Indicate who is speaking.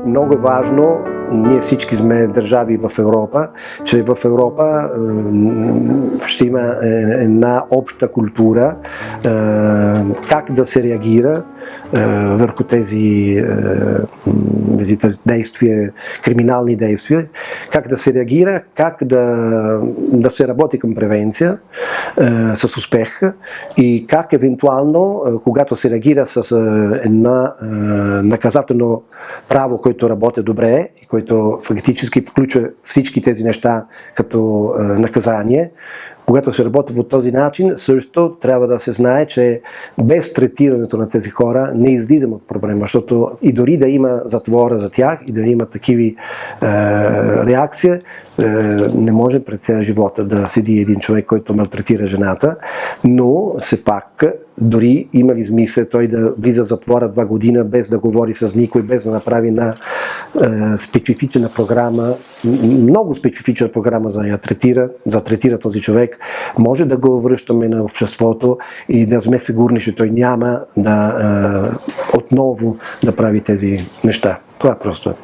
Speaker 1: много важно, ние всички сме държави в Европа, че в Европа ще има една обща култура, как да се реагира върху тези действия, криминални действия, как да се реагира, как да се работи към превенция с успех и как евентуално, когато се реагира с една наказателно право, което работи добре и който фактически включва всички тези неща като наказание, когато се работи по този начин, също трябва да се знае, че без третирането на тези хора не излизам от проблема, защото и дори да има затвора за тях и да има такива реакции, не може пред цял живота да седи един човек, който малтретира жената, но все пак дори има ли смисъл той да влиза в затвора 2 години без да говори с никой, без да направи на специфична програма, много специфична програма за да третира този човек, може да го връщаме на обществото и да сме сигурни, че той няма да отново да прави тези неща. Това просто е.